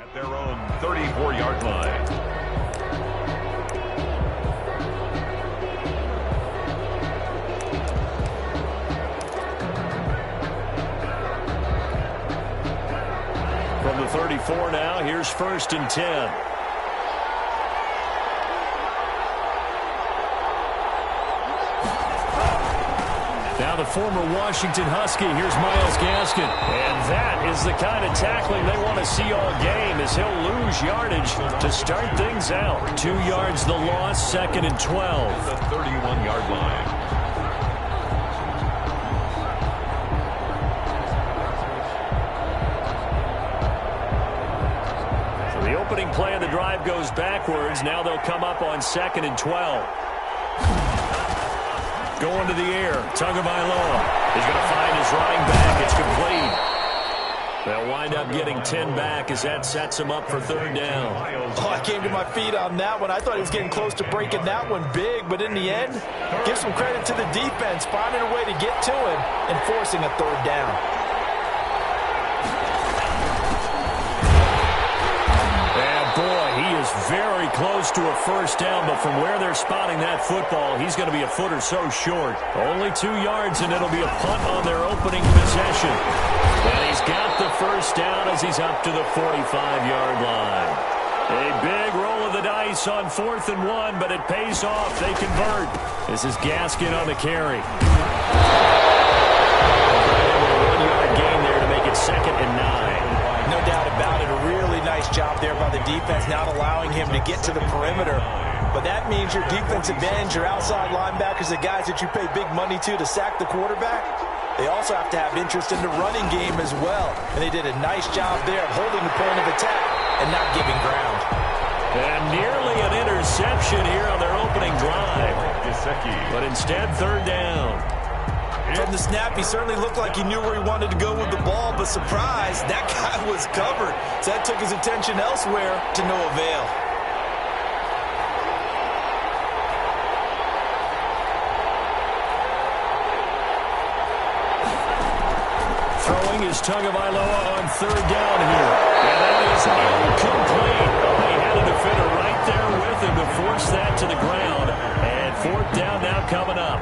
At their own 34-yard line. From the 34 now, here's 1st and 10. Now the former Washington Husky, here's Myles Gaskin. And that is the kind of tackling they want to see all game, as he'll lose yardage to start things out. 2 yards the loss, 2nd and 12. The 31-yard line. So the opening play of the drive goes backwards. Now they'll come up on 2nd and 12. Going to the air. Tagovailoa is going to find his running back. It's complete. They'll wind up getting 10 back as that sets him up for 3rd down. Oh, I came to my feet on that one. I thought he was getting close to breaking that one big, but in the end, give some credit to the defense, finding a way to get to him and forcing a 3rd down. Very close to a 1st down, but from where they're spotting that football, he's going to be a foot or so short. Only 2 yards, and it'll be a punt on their opening possession. And he's got the 1st down as he's up to the 45-yard line. A big roll of the dice on 4th and 1, but it pays off. They convert. This is Gaskin on the carry. A 1-yard gain there to make it 2nd and 9. No doubt about it. A really nice job there by the defense, not allowing him to get to the perimeter. But that means your defensive ends, your outside linebackers, the guys that you pay big money to sack the quarterback, they also have to have interest in the running game as well. And they did a nice job there of holding the point of attack and not giving ground. And nearly an interception here on their opening drive. But instead, 3rd down. From the snap, he certainly looked like he knew where he wanted to go with the ball, but surprise, that guy was covered. So that took his attention elsewhere to no avail. Throwing is Tagovailoa on 3rd down here. And that is incomplete. Oh, he had a defender right there with him to force that to the ground. And 4th down now coming up.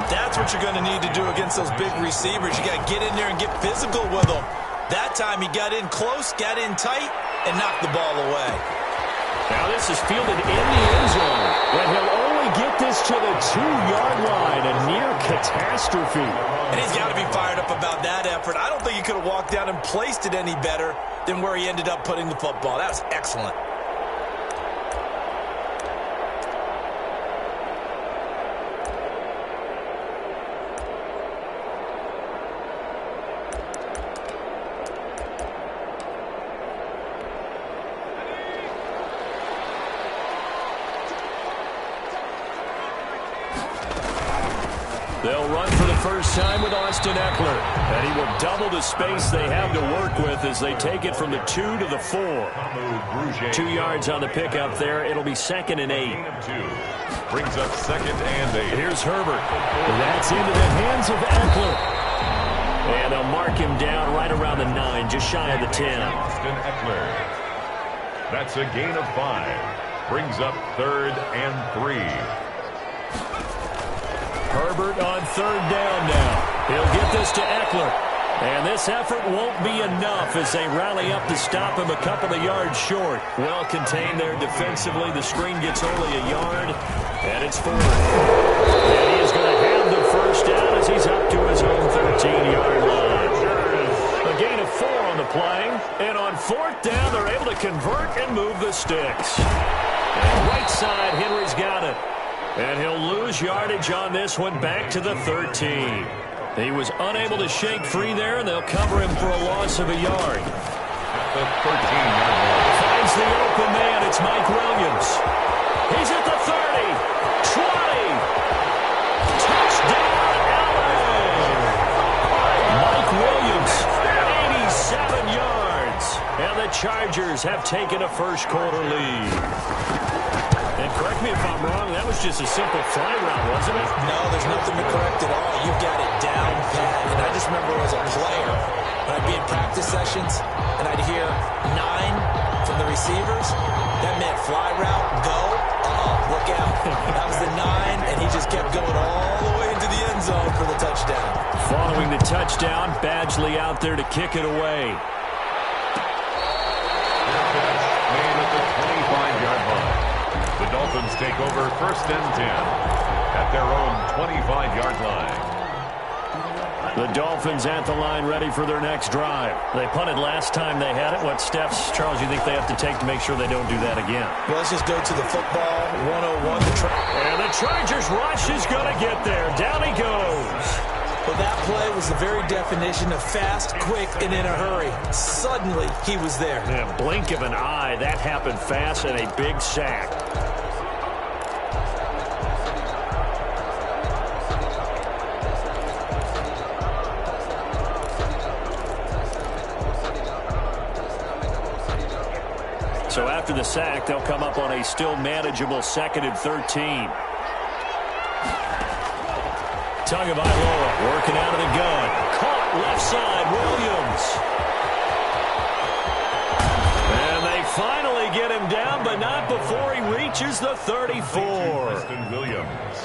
That's what you're going to need to do against those big receivers. You got to get in there and get physical with them. That time he got in close, got in tight, and knocked the ball away. Now this is fielded in the end zone. And he'll only get this to the 2-yard line. A near catastrophe. And he's got to be fired up about that effort. I don't think he could have walked down and placed it any better than where he ended up putting the football. That was excellent. They'll run for the first time with Austin Eckler. And he will double the space they have to work with as they take it from the 2 to the 4. 2 yards on the pickup there. It'll be 2nd and 8. Brings up 2nd and 8. Here's Herbert. That's into the hands of Eckler. And they'll mark him down right around the 9, just shy of the 10. Austin Eckler. That's a gain of 5. Brings up 3rd and 3. Herbert on 3rd down now. He'll get this to Eckler. And this effort won't be enough as they rally up to stop him a couple of yards short. Well contained there defensively. The screen gets only a yard. And it's 4th. And he is going to have the 1st down as he's up to his own 13-yard line. A gain of 4 on the play. And on 4th down, they're able to convert and move the sticks. And right side, Henry's got it. And he'll lose yardage on this one back to the 13. He was unable to shake free there, and they'll cover him for a loss of a yard. The 13-yard line. Finds the open man. It's Mike Williams. He's at the 30, 20. Touchdown, Allen. Mike Williams, 87 yards. And the Chargers have taken a first-quarter lead. And correct me if I'm wrong, that was just a simple fly route, wasn't it? No, there's nothing to correct at all. You've got it down pat. And I just remember as a player, when I'd be in practice sessions, and I'd hear 9, From the receivers, that meant fly route, go, look out. That was the 9, and he just kept going all the way into the end zone for the touchdown. Following the touchdown, Badgley out there to kick it away. Made at the 25-yard line. The Dolphins take over 1st and 10 at their own 25-yard line. The Dolphins at the line ready for their next drive. They punted last time they had it. What steps, Charles, you think they have to take to make sure they don't do that again? Well, let's just go to the football. 101. And the Chargers rush is going to get there. Down he goes. Well, that play was the very definition of fast, quick, and in a hurry. Suddenly, he was there. Yeah, blink of an eye. That happened fast and a big sack. So after the sack, they'll come up on a still manageable 2nd and 13. Tagovailoa working out of the gun. Caught left side, Williams. And they finally get him down, but not before he reaches the 34. Williams.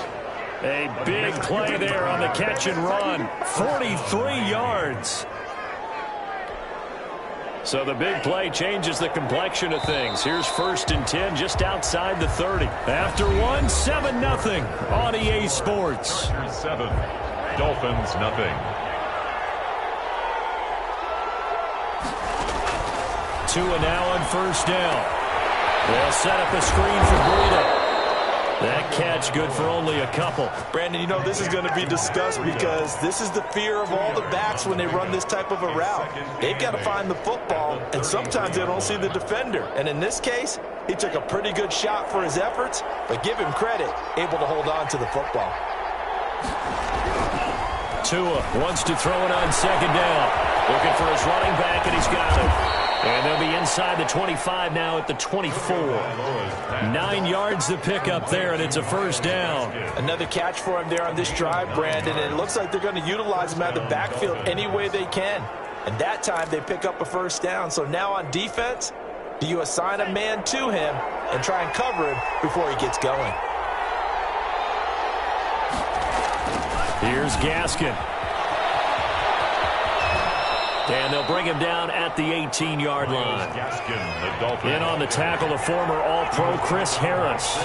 A big play there on the catch and run. 43 yards. So the big play changes the complexion of things. Here's 1st and 10 just outside the 30. After one, 7-0 on EA Sports. 7, Dolphins nothing. Tua now on 1st down. They'll set up a screen for Breida. That catch good for only a couple. Brandon, you know this is going to be discussed because this is the fear of all the backs when they run this type of a route. They've got to find the football, and sometimes they don't see the defender. And in this case, he took a pretty good shot for his efforts, but give him credit, able to hold on to the football. Tua wants to throw it on 2nd down. Looking for his running back, and he's got it. And they'll be inside the 25 now at the 24. 9 yards to pick up there, and it's a 1st down. Another catch for him there on this drive, Brandon, and it looks like they're going to utilize him out of the backfield any way they can. And that time they pick up a 1st down. So now on defense, do you assign a man to him and try and cover him before he gets going? Here's Gaskin. And they'll bring him down at the 18-yard line. In on the tackle, the former All-Pro Chris Harris.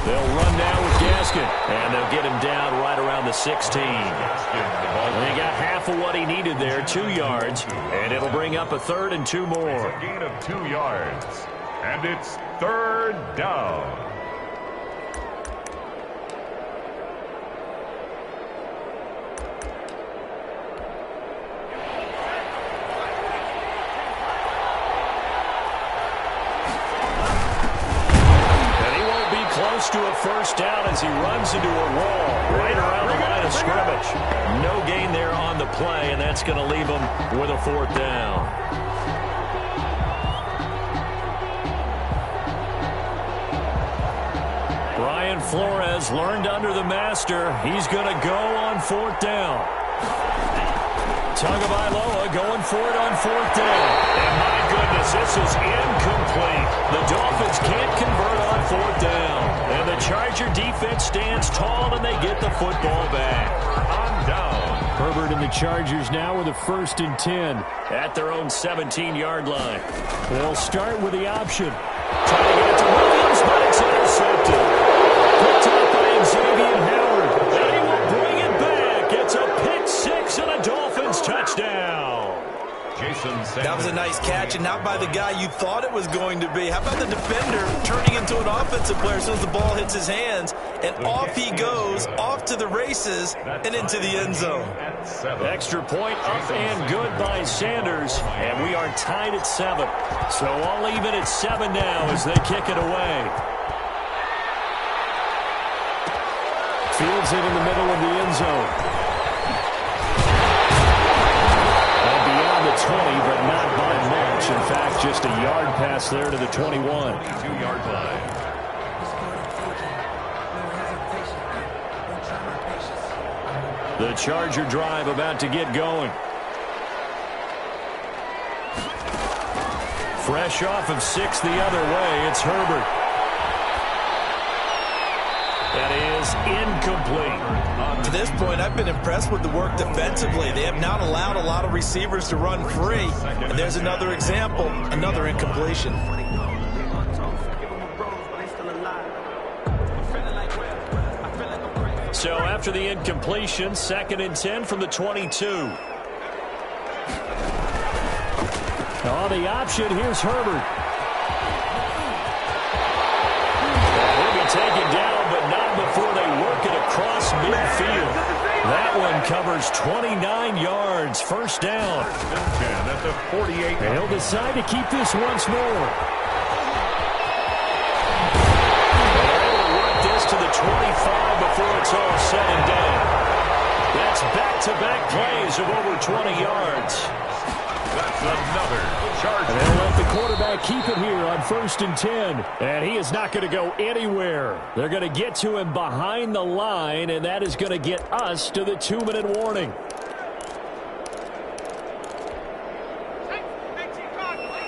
They'll run now with Gaskin. And they'll get him down right around the 16. And he got half of what he needed there, 2 yards. And it'll bring up a 3rd and 2 more. A gain of 2 yards. And it's 3rd down. Close to a 1st down as he runs into a wall right around the line of scrimmage. No gain there on the play, and that's going to leave him with a 4th down. Brian Flores learned under the master. He's going to go on 4th down. Tagovailoa going for it on 4th down. And my goodness, this is incomplete. The Dolphins can't convert on 4th down. And the Charger defense stands tall, and they get the football back. On down. Herbert and the Chargers now with a 1st and 10 at their own 17-yard line. They'll start with the option. Trying to get it to Williams, but it's intercepted. Picked up by Xavier Howard. And he will bring it back. It's a pick 6 and a Dolphins touchdown. That was a nice catch, and not by the guy you thought it was going to be. How about the defender turning into an offensive player as soon as the ball hits his hands, and off he goes, off to the races, and into the end zone. Extra point up and good by Sanders, and we are tied at 7. So all even at 7 now as they kick it away. Fields it in the middle of the end zone. 20, but not by much. In fact, just a yard pass there to the 21. 2-yard line. The Charger drive about to get going. Fresh off of 6 the other way, it's Herbert. That is incomplete. To this point, I've been impressed with the work defensively. They have not allowed a lot of receivers to run free. And there's another example, another incompletion. So after the incompletion, 2nd and 10 from the 22. On the option, here's Herbert. He'll be taken down, but not before they work it across midfield. That one covers 29 yards, first down. 10 at the 48. And he'll decide to keep this once more. To the 25 before it's all said and done. That's back-to-back plays of over 20 yards. That's another charge. And they'll let the quarterback keep it here on 1st and 10. And he is not going to go anywhere. They're going to get to him behind the line, and that is going to get us to the 2-minute warning.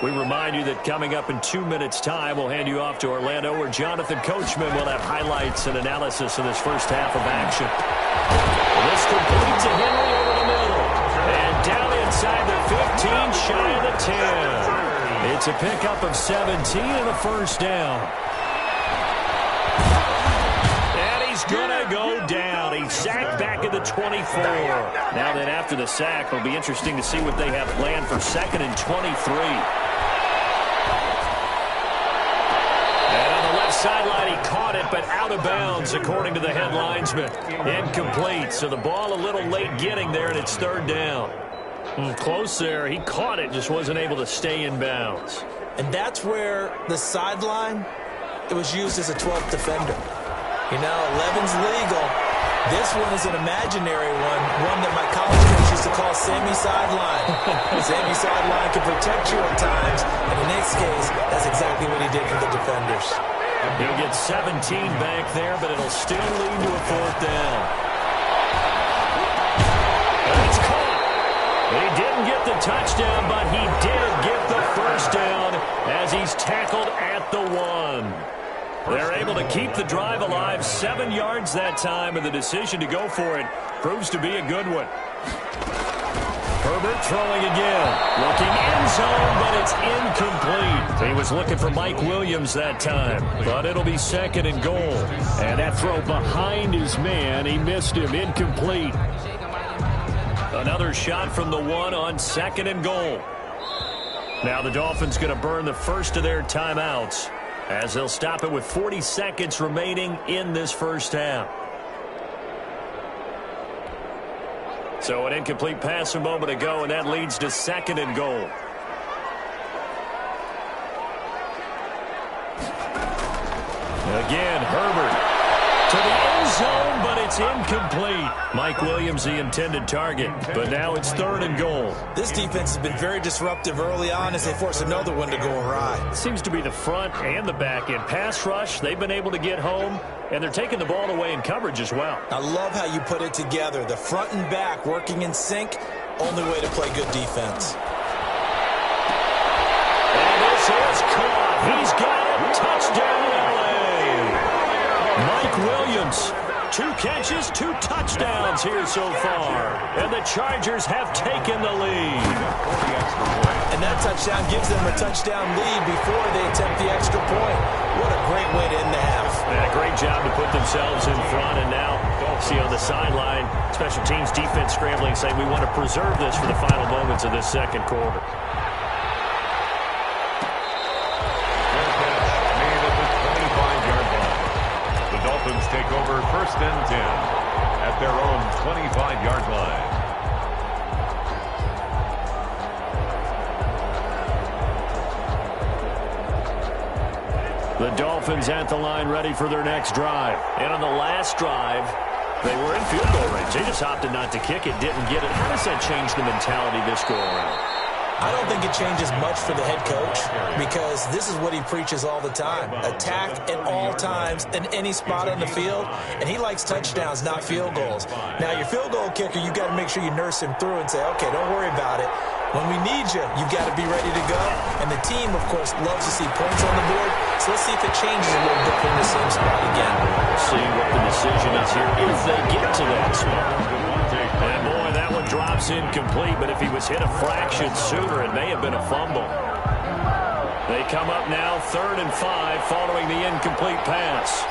We remind you that coming up in 2 minutes' time, we'll hand you off to Orlando, where Jonathan Coachman will have highlights and analysis in this first half of action. This complete to Henry over the middle. And down inside the 15, shy of the 10. It's a pickup of 17 and a first down. And he's going to go down. He's sacked back at the 24. Now then, after the sack, it'll be interesting to see what they have planned for 2nd and 23. Sideline, he caught it, but out of bounds, according to the head linesman. Incomplete, so the ball a little late getting there, and it's 3rd down. Close there. He caught it, just wasn't able to stay in bounds. And that's where the sideline, it was used as a 12th defender. You know, 11's legal. This one is an imaginary one that my college coach used to call Sammy Sideline. Sammy Sideline can protect you at times, and in this case, that's exactly what he did for the defenders. He'll get 17 back there, but it'll still lead to a 4th down. And it's caught. He didn't get the touchdown, but he did get the first down as he's tackled at the 1. They're able to keep the drive alive, 7 yards that time, and the decision to go for it proves to be a good one. Herbert throwing again. Looking end zone, but it's incomplete. He was looking for Mike Williams that time, but it'll be 2nd and goal. And that throw behind his man, he missed him. Incomplete. Another shot from the 1 on 2nd and goal. Now the Dolphins going to burn the first of their timeouts as they'll stop it with 40 seconds remaining in this first half. So an incomplete pass a moment ago, and that leads to 2nd and goal. Again, Herbert to the end zone, but it's incomplete. Mike Williams, the intended target, but now it's 3rd and goal. This defense has been very disruptive early on as they force another one to go awry. Seems to be the front and the back end. Pass rush, they've been able to get home, and they're taking the ball away in coverage as well. I love how you put it together. The front and back working in sync, only way to play good defense. And this is caught. He's got it. Touchdown, L.A. Mike Williams, 2 catches, 2 touchdowns here so far. And the Chargers have taken the lead. And that touchdown gives them a touchdown lead before they attempt the extra point. What a great way to end the half. And a great job to put themselves in front. And now, see on the sideline, special teams defense scrambling, saying we want to preserve this for the final moments of this 2nd quarter. Dolphins take over 1st and 10 at their own 25-yard line. The Dolphins at the line ready for their next drive. And on the last drive, they were in field goal range. They just opted not to kick it, didn't get it. How does that change the mentality this go around? I don't think it changes much for the head coach because this is what he preaches all the time. Attack at all times in any spot on the field, and he likes touchdowns, not field goals. Now, your field goal kicker, you got to make sure you nurse him through and say, okay, don't worry about it. When we need you, you've got to be ready to go. And the team, of course, loves to see points on the board. So let's see if it changes a little bit from the same spot again. We'll see what the decision is here if they get to that spot. And boy, that one drops incomplete, but if he was hit a fraction sooner, it may have been a fumble. They come up now 3rd and 5 following the incomplete pass.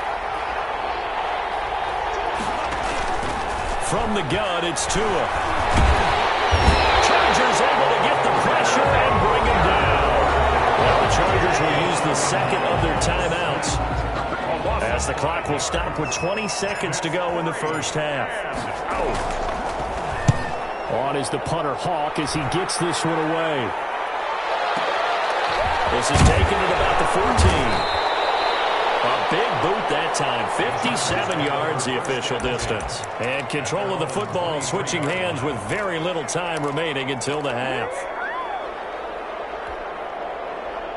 From the gun, it's Tua. Chargers able to get the pressure and bring him down. Well, the Chargers will use the second of their timeouts, as the clock will stop with 20 seconds to go in the first half. On is the punter Hawk as he gets this one away. This is taken at about the 14. A big boot that time. 57 yards the official distance. And control of the football switching hands with very little time remaining until the half.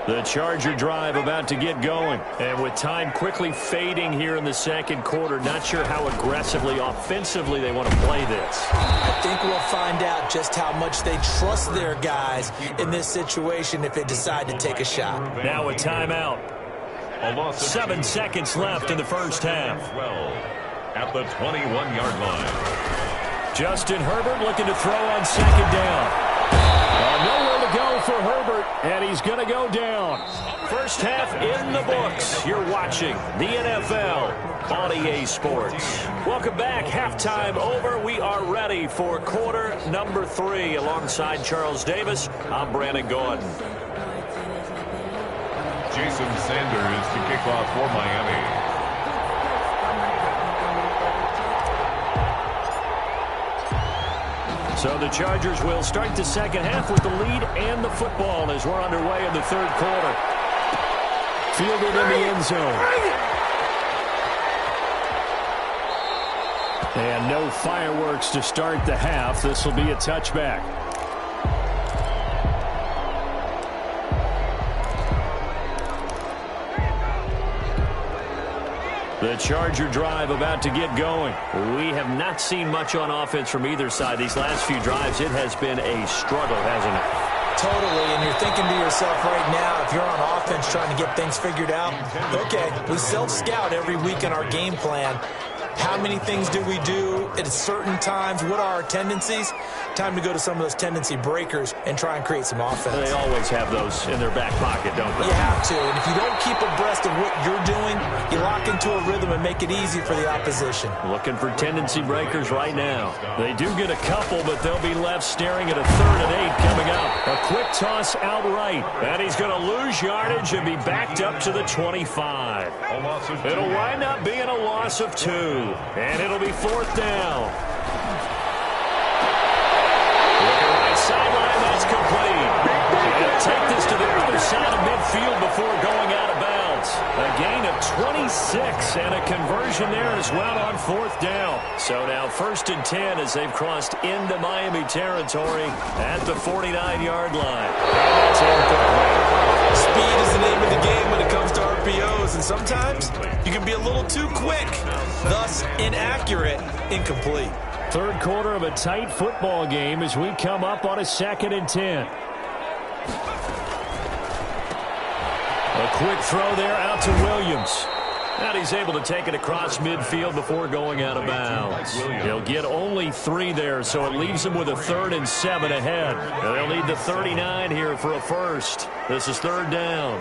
The Charger drive about to get going. And with time quickly fading here in the second quarter, not sure how aggressively, offensively they want to play this. I think we'll find out just how much they trust their guys in this situation if they decide to take a shot. Now a timeout. 7 seconds left in the first half. At the 21-yard line. Justin Herbert looking to throw on second down. Nowhere to go for Herbert, and he's going to go down. First half in the books. You're watching the NFL on EA Sports. Welcome back. Halftime over. We are ready for quarter number 3. Alongside Charles Davis, I'm Brandon Gordon. Jason Sanders to kick off for Miami. So the Chargers will start the second half with the lead and the football as we're underway in the third quarter. Fielded in the end zone. And no fireworks to start the half. This will be a touchback. The Charger drive about to get going. We have not seen much on offense from either side. These last few drives, it has been a struggle, hasn't it? Totally, and you're thinking to yourself right now, if you're on offense trying to get things figured out, okay, we self-scout every week in our game plan. How many things do we do at certain times? What are our tendencies? Time to go to some of those tendency breakers and try and create some offense. They always have those in their back pocket, don't they? You have to, and if you don't keep abreast of what you're doing, you lock into a rhythm and make it easy for the opposition. Looking for tendency breakers right now. They do get a couple, but they'll be left staring at a 3rd and 8 coming up. A quick toss outright, and he's going to lose yardage and be backed up to the 25. It'll wind up being a loss of 2, and it'll be 4th down. Sideline, that's complete. And take this to the other side of midfield before going out of bounds. A gain of 26 and a conversion there as well on 4th down. So now 1st and 10 as they've crossed into Miami territory at the 49-yard line. And that's incomplete. Speed is the name of the game when it comes to RPOs, and sometimes you can be a little too quick, thus inaccurate, incomplete. Third quarter of a tight football game as we come up on a 2nd and 10. A quick throw there out to Williams. And he's able to take it across midfield before going out of bounds. He'll get only 3 there, so it leaves him with a 3rd and 7 ahead. And they'll need the 39 here for a first. This is 3rd down.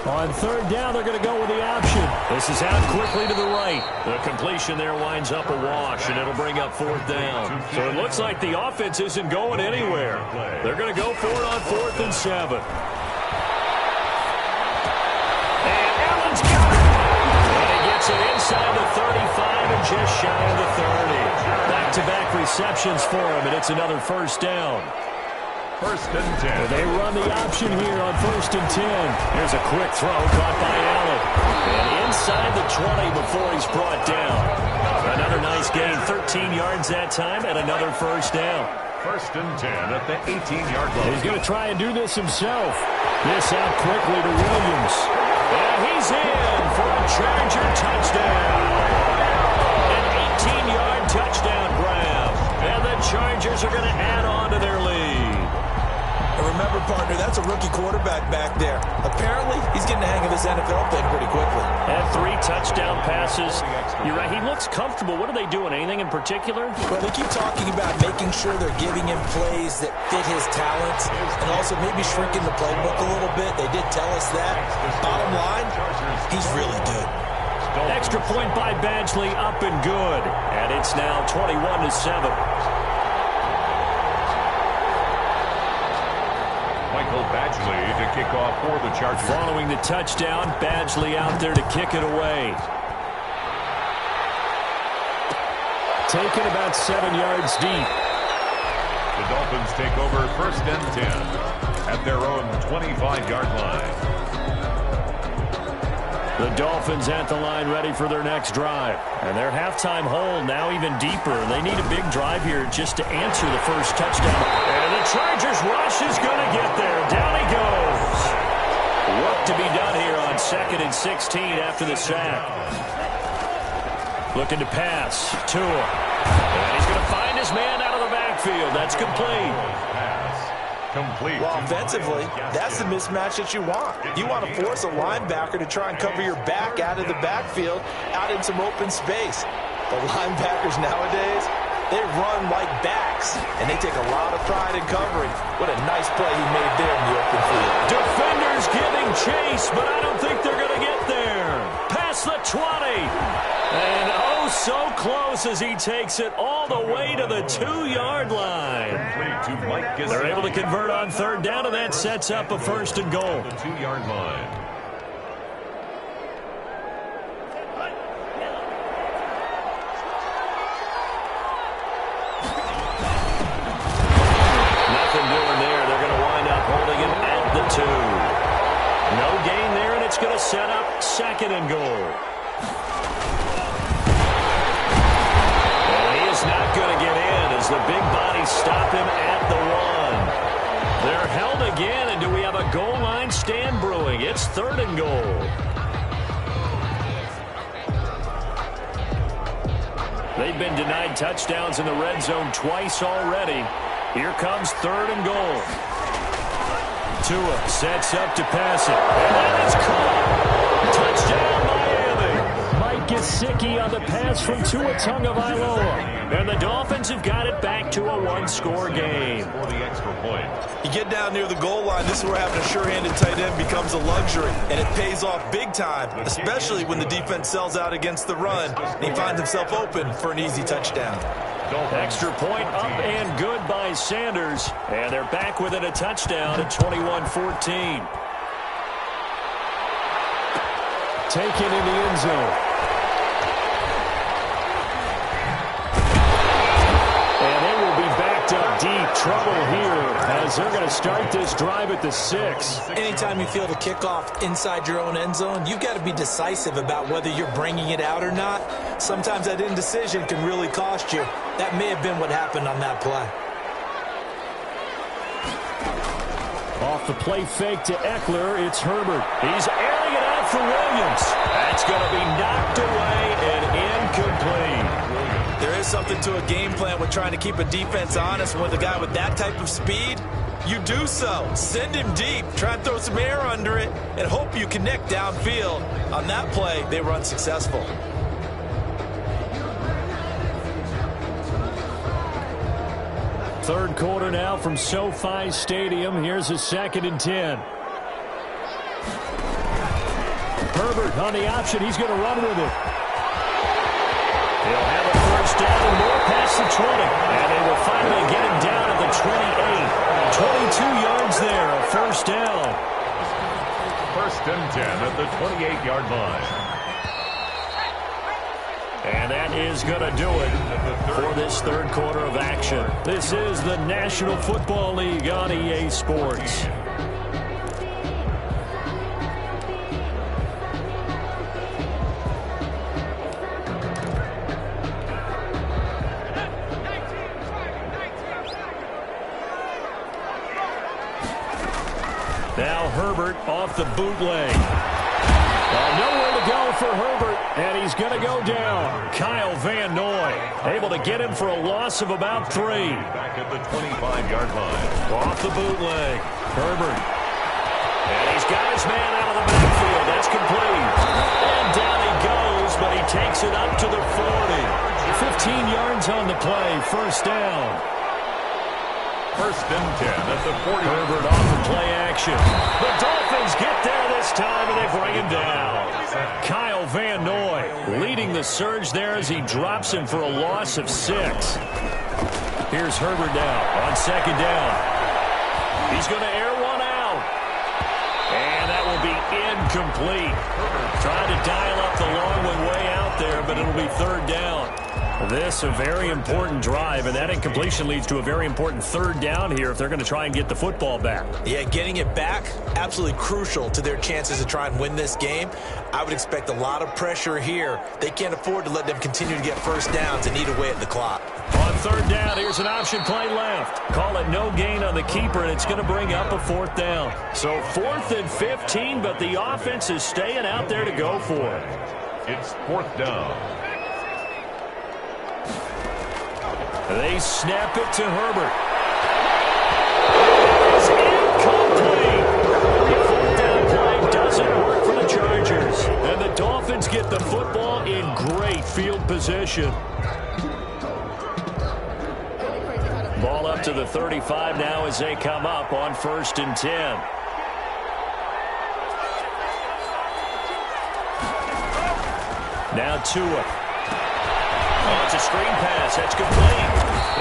On 3rd down, they're going to go with the option. This is out quickly to the right. The completion there winds up a wash, and it'll bring up 4th down. So it looks like the offense isn't going anywhere. They're going to go for it on 4th and 7. And Allen's got it. And he gets it inside the 35 and just shy of the 30. Back-to-back receptions for him, and it's another 1st down. 1st and 10. They run the option here on 1st and 10. Here's a quick throw caught by Allen. And inside the 20 before he's brought down. Another nice gain, 13 yards that time, and another 1st down. 1st and 10 at the 18-yard line. He's going to try and do this himself. This out quickly to Williams. And he's in for a Charger touchdown. An 18-yard touchdown grab. And the Chargers are going to add on to their lead. Hunter, that's a rookie quarterback back there. Apparently, he's getting the hang of his NFL thing pretty quickly. And 3 touchdown passes. You're right, he looks comfortable. What are they doing? Anything in particular? Well, they keep talking about making sure they're giving him plays that fit his talents and also maybe shrinking the playbook a little bit. They did tell us that. Bottom line, he's really good. Extra point by Badgley, up and good. And it's now 21-7. Michael Badgley to kick off for the Chargers. Following the touchdown, Badgley out there to kick it away. Taken about 7 yards deep. The Dolphins take over 1st and 10 at their own 25-yard line. The Dolphins at the line ready for their next drive. And their halftime hole now even deeper. They need a big drive here just to answer the first touchdown. And the Chargers rush is going to get there. Down he goes. Work to be done here on 2nd and 16 after the sack. Looking to pass. Tua. And he's going to find his man out of the backfield. That's complete. Complete. Well, offensively, that's the mismatch that you want. You want to force a linebacker to try and cover your back out of the backfield, out in some open space. The linebackers nowadays, they run like backs, and they take a lot of pride in covering. What a nice play he made there in the open field. Defenders giving chase, but I don't think they're going to get there. Past the 20. And oh, so close as he takes it all the way to the 2-yard line. They're able to convert on 3rd down, and that sets up a 1st and goal. The 2-yard line. Nothing doing there. They're going to wind up holding him at the 2. No gain there, and it's going to set up 2nd and goal. Not going to get in as the big bodies stop him at the 1. They're held again, and do we have a goal line stand brewing? It's 3rd and goal. They've been denied touchdowns in the red zone twice already. Here comes 3rd and goal. Tua sets up to pass it. And it's caught. Touchdown, Miami. Mike Gesicki on the pass from Tua Tagovailoa. And the Dolphins have got it back to a 1-score game. For the extra point. You get down near the goal line, this is where having a sure-handed tight end becomes a luxury, and it pays off big time, especially when the defense sells out against the run, and he finds himself open for an easy touchdown. Extra point up and good by Sanders, and they're back within a touchdown at 21-14. Taken in the end zone. Up deep, trouble here as they're going to start this drive at the 6. Anytime you feel the kickoff inside your own end zone, you've got to be decisive about whether you're bringing it out or not. Sometimes that indecision can really cost you. That may have been what happened on that play. Off the play fake to Eckler, it's Herbert. He's airing it out for Williams. That's going to be knocked away and incomplete. There is something to a game plan with trying to keep a defense honest. With a guy with that type of speed, you do so. Send him deep, try and throw some air under it, and hope you connect downfield. On that play, they were unsuccessful. Third quarter now from SoFi Stadium. Here's a 2nd and 10. Herbert on the option. He's going to run with it. He'll have a 1st down and more past the 20. And they will finally get him down at the 28. 22 yards there, a 1st down. 1st and 10 at the 28-yard line. And that is going to do it for this 3rd quarter of action. This is the National Football League on EA Sports. Now Herbert off the bootleg. Nowhere to go for Herbert. And he's going to go down. Kyle Van Noy able to get him for a loss of about 3. Back at the 25-yard line. Off the bootleg. Herbert. And he's got his man out of the backfield. That's complete. And down he goes, but he takes it up to the 40. 15 yards on the play. First down. First and 10 at the 40. Herbert off the play action. The Dolphins get there this time, and they bring him down. Kyle Van Noy leading the surge there as he drops him for a loss of 6. Here's Herbert now on second down. He's going to air one out. And that will be incomplete. Trying to dial up the long one way out there, but it'll be third down. This a very important drive, and that incompletion leads to a very important third down here if they're going to try and get the football back. Yeah, getting it back, absolutely crucial to their chances to try and win this game. I would expect a lot of pressure here. They can't afford to let them continue to get first downs and eat away at the clock. On third down, here's an option play left. Call it no gain on the keeper, and it's going to bring up a fourth down. So 4th and 15, but the offense is staying out there to go for it. It's 4th down. They snap it to Herbert. It is incomplete. The fourth down play doesn't work for the Chargers. And the Dolphins get the football in great field position. Ball up to the 35 now as they come up on 1st and 10. Now Tua. Oh, it's a screen pass. That's complete.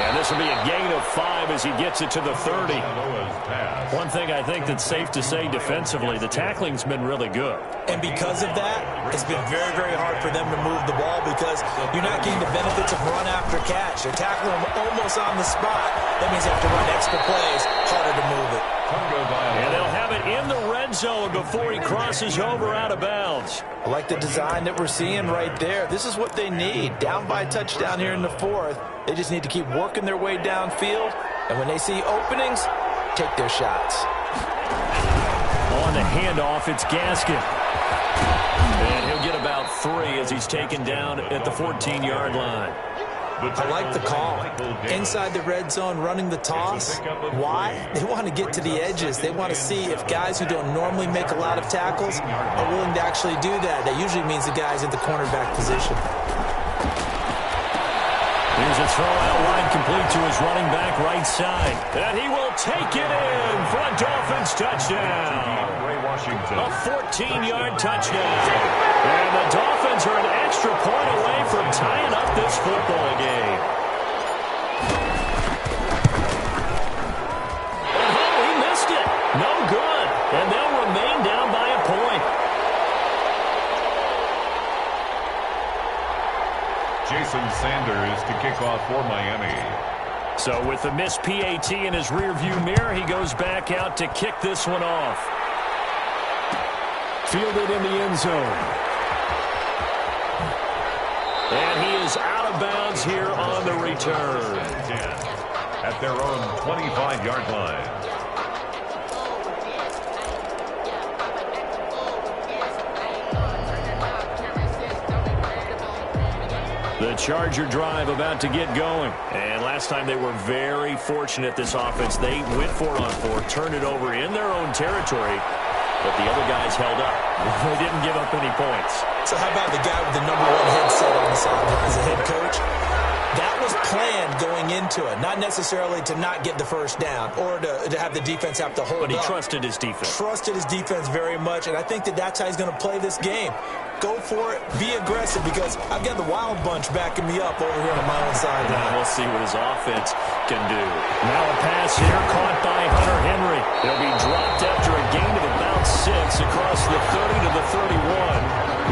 And this will be a gain of 5 as he gets it to the 30. One thing I think that's safe to say defensively, the tackling's been really good. And because of that, it's been very, very hard for them to move the ball because you're not getting the benefits of run after catch. They're tackling them almost on the spot. That means they have to run extra plays, harder to move it. And they'll have it in the red zone before he crosses over out of bounds. I like the design that we're seeing right there. This is what they need. Down by a touchdown here in the 4th. They just need to keep working their way downfield. And when they see openings, take their shots. On the handoff, it's Gaskin. And he'll get about 3 as he's taken down at the 14-yard line. I like the call. Inside the red zone, running the toss. Why? They want to get to the edges. They want to see if guys who don't normally make a lot of tackles are willing to actually do that. That usually means the guys at the cornerback position. Here's a throw out wide, complete to his running back right side. And he will take it in for a Dolphins touchdown. A 14-yard touchdown. And the Dolphins are an extra point away from tying up this football game. Oh, he missed it. No good. And they'll remain down by a point. Jason Sanders to kick off for Miami. So with the missed PAT in his rearview mirror, he goes back out to kick this one off. Fielded in the end zone. And he is out of bounds here on the return. At their own 25-yard line. The Charger drive about to get going. And last time they were very fortunate, this offense. They went 4-on-4, turned it over in their own territory, but the other guys held up. They didn't give up any points. So how about the guy with the #1 headset on the sideline as a head coach? That was planned going into it, not necessarily to not get the first down or to have the defense have to hold up. But he trusted his defense. Trusted his defense very much, and I think that's how he's going to play this game. Go for it. Be aggressive because I've got the Wild Bunch backing me up over here on my own side. Now we'll see what his offense can do. Now a pass here caught by Hunter Henry. He'll be dropped after a gain of about 6 across the 30 to the 31.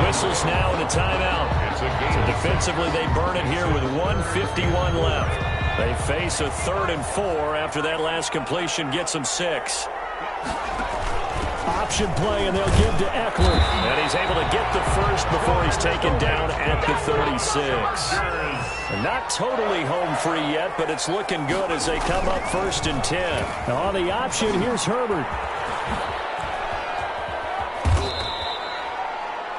Whistles now and a timeout. So defensively, they burn it here with 1:51 left. They face a 3rd and 4 after that last completion gets them 6. Option play, and they'll give to Eckler. And he's able to get the first before he's taken down at the 36. And not totally home free yet, but it's looking good as they come up 1st and 10. Now on the option, here's Herbert.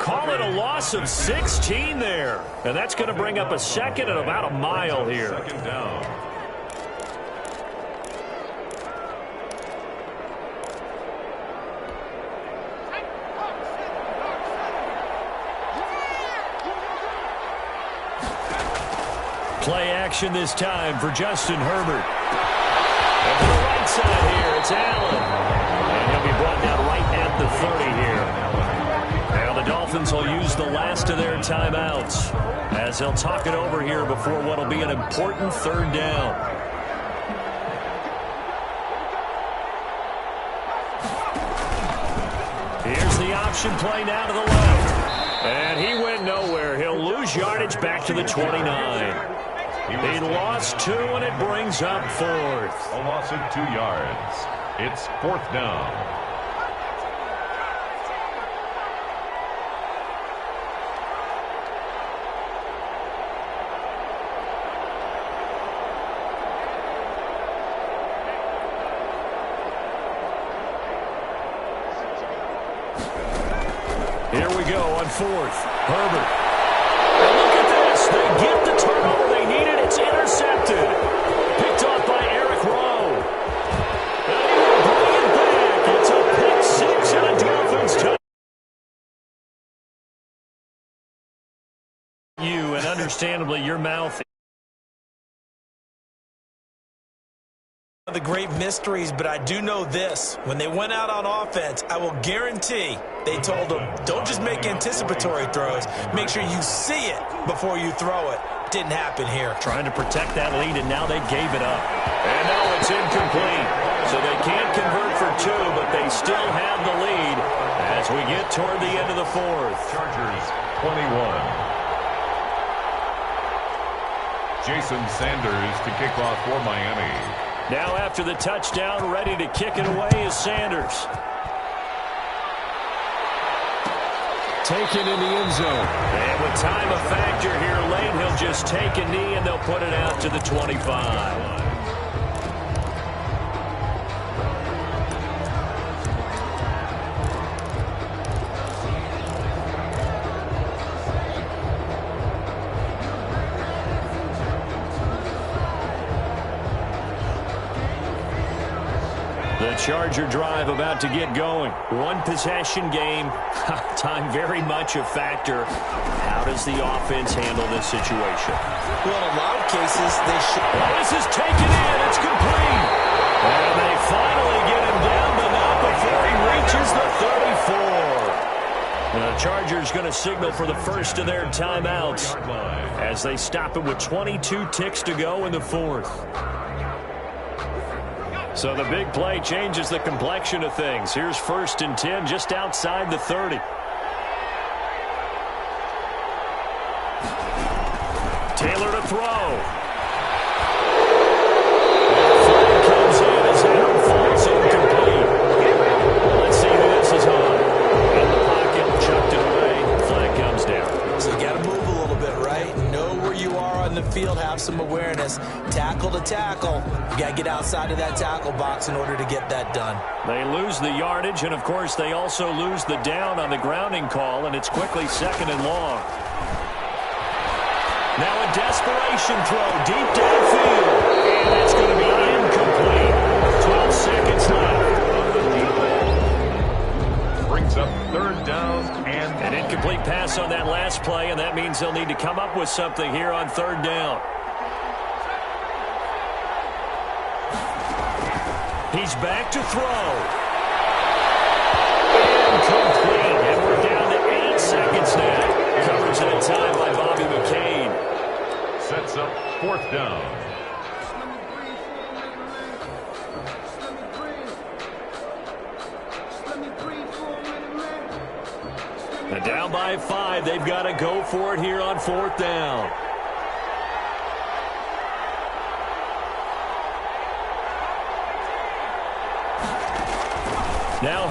Caught call it a loss of 16 there. And that's going to bring up a second and about a mile here. Second down. Play action this time for Justin Herbert. And to the right side here, it's Allen. And he'll be brought down right at the 30 here. Now the Dolphins will use the last of their timeouts as they'll talk it over here before what will be an important third down. Here's the option play now to the left. And he went nowhere. He'll lose yardage back to the 29. He lost 2, and it brings up 4th. A loss of 2 yards. It's 4th down. Here we go on 4th. Herbert. And look at this. They get the turnover they needed. It's intercepted. Picked off by Eric Rowe. And he will bring it back. It's a pick 6 and a Dolphins touchdown. You, and understandably, your mouth. The great mysteries, but I do know this. When they went out on offense, I will guarantee they told them, don't just make anticipatory throws. Make sure you see it before you throw it. Didn't happen here. Trying to protect that lead, and now they gave it up. And now it's incomplete. So they can't convert for 2, but they still have the lead as we get toward the end of the 4th. Chargers 21. Jason Sanders to kick off for Miami. Now after the touchdown, ready to kick it away is Sanders. Taken in the end zone. And with time a factor here late, he'll just take a knee and they'll put it out to the 25. The Charger drive about to get going. One possession game. Time very much a factor. How does the offense handle this situation? Well, in a lot of cases, they should. Oh, this is taken in. It's complete. And they finally get him down, but not before he reaches the 34. The Chargers going to signal for the first of their timeouts as they stop it with 22 ticks to go in the 4th. So the big play changes the complexion of things. Here's 1st and 10 just outside the 30. Taylor to throw. Flag comes in as Adam falls incomplete. Let's see who this is on. In the pocket, chucked it away. Flag comes down. So you got to move a little bit, right? Know where you are on the field, have some awareness. Tackle to tackle. You got to get outside of that tackle box in order to get that done. They lose the yardage, and, of course, they also lose the down on the grounding call, and it's quickly 2nd and long. Now a desperation throw deep downfield, and it's going to be incomplete. 12 seconds left. Brings up 3rd down and An incomplete pass on that last play, and that means they'll need to come up with something here on 3rd down. He's back to throw. Incomplete, and we're down to 8 seconds now. Coverage at a time by Bobby McCain. sets up 4th down. And down by 5. They've got to go for it here on 4th down. Now